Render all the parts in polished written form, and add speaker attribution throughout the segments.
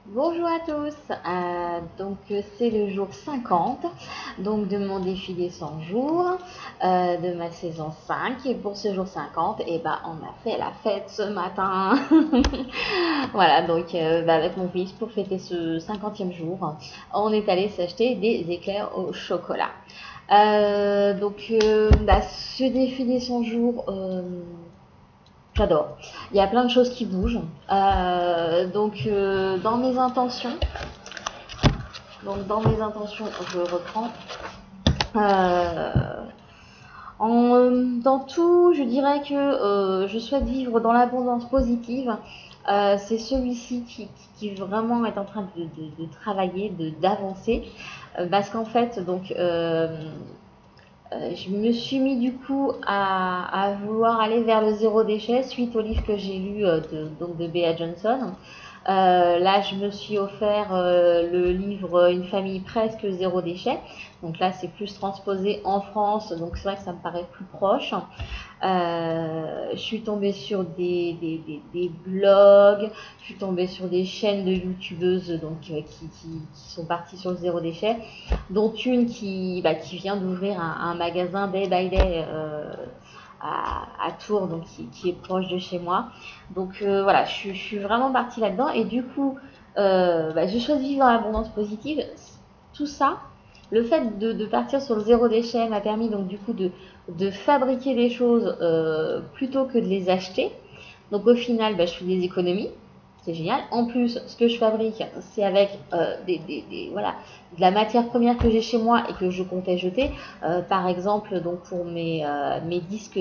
Speaker 1: Bonjour à tous, c'est le jour 50 donc de mon défi des 100 jours de ma saison 5 et pour ce jour 50 on a fait la fête ce matin. Voilà avec mon fils pour fêter ce 50e jour on est allé s'acheter des éclairs au chocolat. Ce défi des 100 jours, j'adore. Il y a plein de choses qui bougent. Dans mes intentions, je reprends. Dans tout, je dirais que je souhaite vivre dans l'abondance positive. C'est celui-ci qui vraiment est en train de travailler, d'avancer. Parce qu'en fait, je me suis mis du coup à vouloir aller vers le zéro déchet suite au livre que j'ai lu de Bea Johnson. Là, je me suis offert le livre Une famille presque zéro déchet. Donc là, c'est plus transposé en France, donc c'est vrai que ça me paraît plus proche. Je suis tombée sur des blogs, je suis tombée sur des chaînes de youtubeuses qui sont parties sur le zéro déchet, dont une qui vient d'ouvrir un magasin Day by Day à Tours, donc qui est proche de chez moi. Voilà, je suis vraiment partie là-dedans et du coup, je choisis vivre dans l'abondance positive. Tout ça, le fait de partir sur le zéro déchet m'a permis donc du coup de fabriquer des choses plutôt que de les acheter. Donc au final, je fais des économies. C'est génial. En plus, ce que je fabrique, c'est avec voilà, de la matière première que j'ai chez moi et que je comptais jeter. Par exemple, donc pour mes disques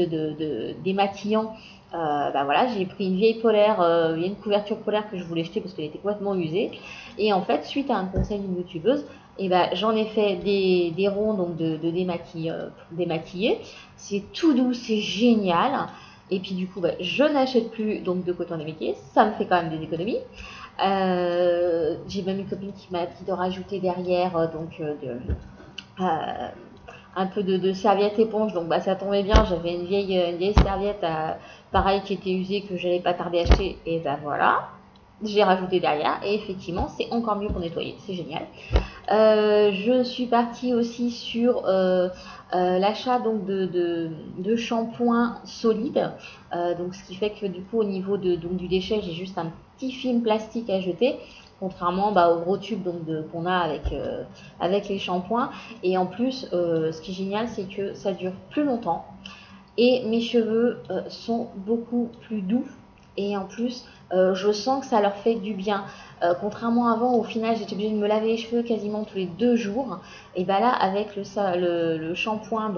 Speaker 1: démaquillants, voilà, j'ai pris une vieille polaire, une couverture polaire que je voulais jeter parce qu'elle était complètement usée. Et en fait, suite à un conseil d'une youtubeuse, j'en ai fait des ronds donc de démaquiller. C'est tout doux, c'est génial. Et puis du coup, je n'achète plus donc de coton démaquillé, ça me fait quand même des économies. J'ai même une copine qui m'a dit de rajouter derrière un peu de serviette éponge, donc ça tombait bien, j'avais une vieille serviette pareil qui était usée que j'allais pas tarder à acheter, et voilà, j'ai rajouté derrière et effectivement c'est encore mieux pour nettoyer, c'est génial. Je suis partie aussi sur l'achat donc de shampoing solide, donc ce qui fait que du coup au niveau du déchet j'ai juste un petit film plastique à jeter, contrairement au gros tube qu'on a avec les shampoings. Et en plus, ce qui est génial, c'est que ça dure plus longtemps et mes cheveux sont beaucoup plus doux. Et en plus, je sens que ça leur fait du bien. Contrairement à avant, au final, j'étais obligée de me laver les cheveux quasiment tous les 2 jours. Et là, avec le shampoing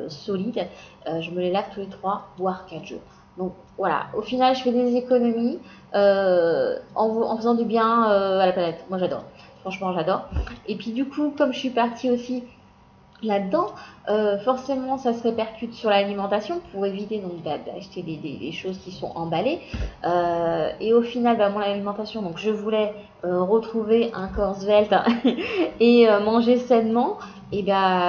Speaker 1: solide, je me les lave tous les 3 voire 4 jours. Donc voilà, au final, je fais des économies en faisant du bien à la planète. Moi, j'adore. Franchement, j'adore. Et puis du coup, comme je suis partie aussi là-dedans, forcément ça se répercute sur l'alimentation pour éviter donc d'acheter des choses qui sont emballées. Et au final, mon alimentation, donc je voulais retrouver un corps svelte et manger sainement, et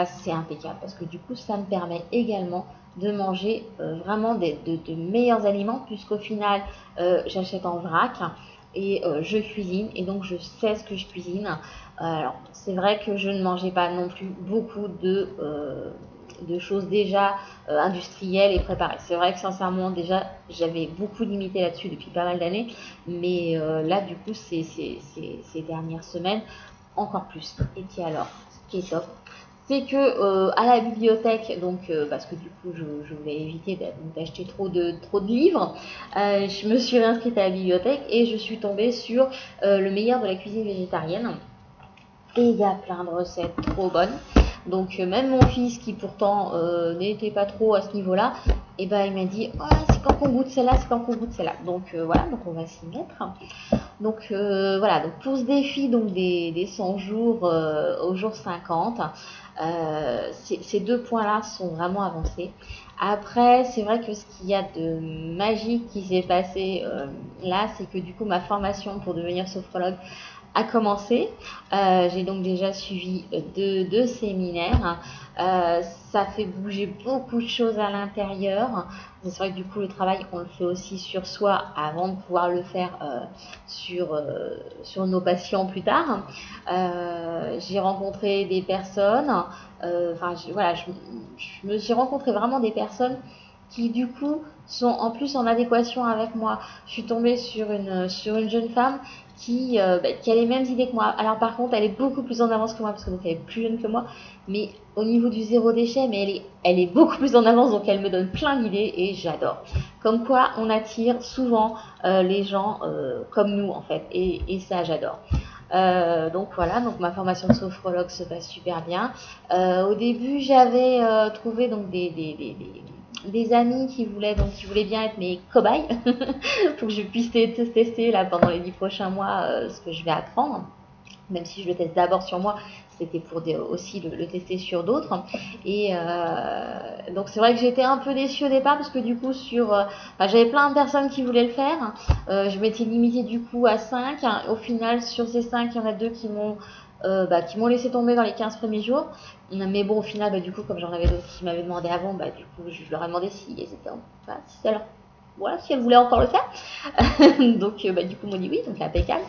Speaker 1: c'est impeccable parce que du coup ça me permet également de manger vraiment de meilleurs aliments, puisqu'au final j'achète en vrac et je cuisine, et donc je sais ce que je cuisine. Alors c'est vrai que je ne mangeais pas non plus beaucoup de choses déjà industrielles et préparées. C'est vrai que sincèrement déjà j'avais beaucoup limité là-dessus depuis pas mal d'années, mais là du coup ces dernières semaines encore plus. Et puis alors, ce qui est top, c'est que à la bibliothèque, parce que du coup je voulais éviter d'acheter trop de livres, je me suis réinscrite à la bibliothèque et je suis tombée sur le meilleur de la cuisine végétarienne. Et il y a plein de recettes trop bonnes. Donc même mon fils qui pourtant n'était pas trop à ce niveau-là, il m'a dit oh, c'est quand qu'on goûte celle-là, c'est quand qu'on goûte celle-là. Donc voilà, donc on va s'y mettre. Donc voilà, donc pour ce défi des 100 jours au jour 50, ces 2 points-là sont vraiment avancés. Après, c'est vrai que ce qu'il y a de magique qui s'est passé là, c'est que du coup ma formation pour devenir sophrologue a commencé. J'ai donc déjà suivi deux séminaires. Ça fait bouger beaucoup de choses à l'intérieur. C'est vrai que du coup le travail on le fait aussi sur soi avant de pouvoir le faire sur nos patients plus tard. J'ai rencontré des personnes, enfin voilà, je me suis rencontré vraiment des personnes qui du coup sont en plus en adéquation avec moi. Je suis tombée sur une jeune femme qui a les mêmes idées que moi. Alors par contre, elle est beaucoup plus en avance que moi, parce que donc elle est plus jeune que moi, mais au niveau du zéro déchet, mais elle est beaucoup plus en avance, donc elle me donne plein d'idées et j'adore. Comme quoi, on attire souvent les gens comme nous en fait, et ça j'adore. Donc voilà, donc ma formation de sophrologue se passe super bien. Au début, j'avais trouvé donc des amis qui voulaient bien être mes cobayes pour que je puisse tester là pendant les 10 prochains mois ce que je vais apprendre, même si je le teste d'abord sur moi, c'était pour aussi le tester sur d'autres. Et donc c'est vrai que j'étais un peu déçue au départ parce que du coup j'avais plein de personnes qui voulaient le faire. Je m'étais limitée du coup à 5. Au final, sur ces 5, il y en a 2 qui m'ont laissé tomber dans les 15 premiers jours. Mais bon, au final, du coup, comme j'en avais d'autres qui m'avaient demandé avant, du coup, je leur ai demandé si elles voulaient encore le faire. Donc, du coup, ils m'ont dit oui, donc impeccable.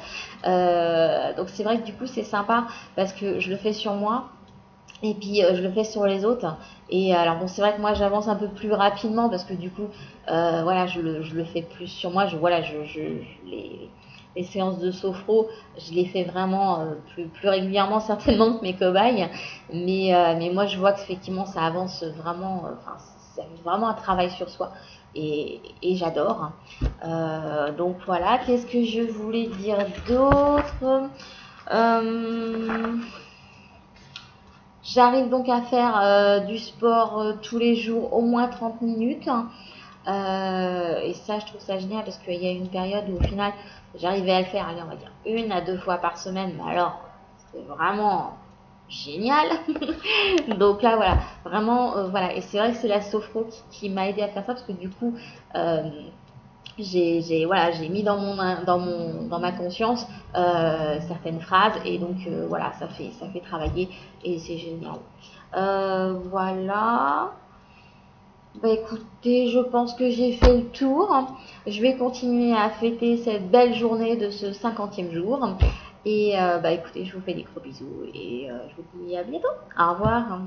Speaker 1: Donc, c'est vrai que du coup, c'est sympa parce que je le fais sur moi. Et puis je le fais sur les autres. Et alors bon, c'est vrai que moi j'avance un peu plus rapidement parce que du coup, voilà, je le fais plus sur moi. Les séances de sophro, je les fais vraiment plus régulièrement certainement que mes cobayes. Mais moi je vois qu'effectivement ça avance vraiment, ça fait vraiment un travail sur soi. Et j'adore. Donc voilà, qu'est-ce que je voulais dire d'autre? J'arrive donc à faire du sport tous les jours, au moins 30 minutes. Et ça, je trouve ça génial parce qu'il y a une période où au final, j'arrivais à le faire, allez, on va dire 1 à 2 fois par semaine. Mais alors, c'était vraiment génial. Donc là, voilà, vraiment, voilà. Et c'est vrai que c'est la sophro qui m'a aidé à faire ça parce que du coup, j'ai mis dans ma conscience certaines phrases et donc voilà, ça fait travailler et c'est génial. Voilà. Écoutez, je pense que j'ai fait le tour. Je vais continuer à fêter cette belle journée de ce 50e jour. Et écoutez, je vous fais des gros bisous et je vous dis à bientôt. Au revoir.